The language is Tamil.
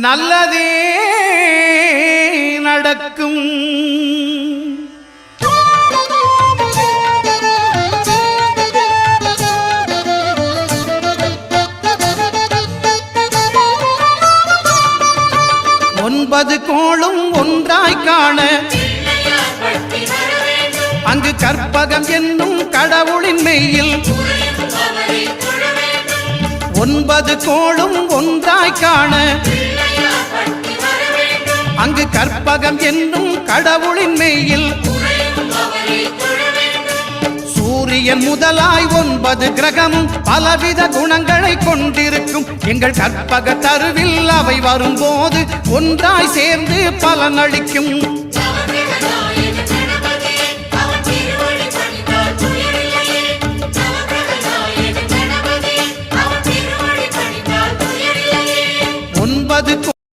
நல்லதே நடக்கும். ஒன்பது கோளும் ஒன்றாய் காண அங்கு கற்பகம் என்னும் கடவுளின் மெய்யில் ஒன்பது கோளும் ஒன்றாய் காண அங்கு கற்பகம் என்னும் கடவுளின் மெய்யில் சூரியன் முதலாய் 9 கிரகமும் பலவித குணங்களை கொண்டிருக்கும். எங்கள் கற்பக தருவில் அவை வரும்போது ஒன்றாய் சேர்ந்து பலனளிக்கும். ஒன்பது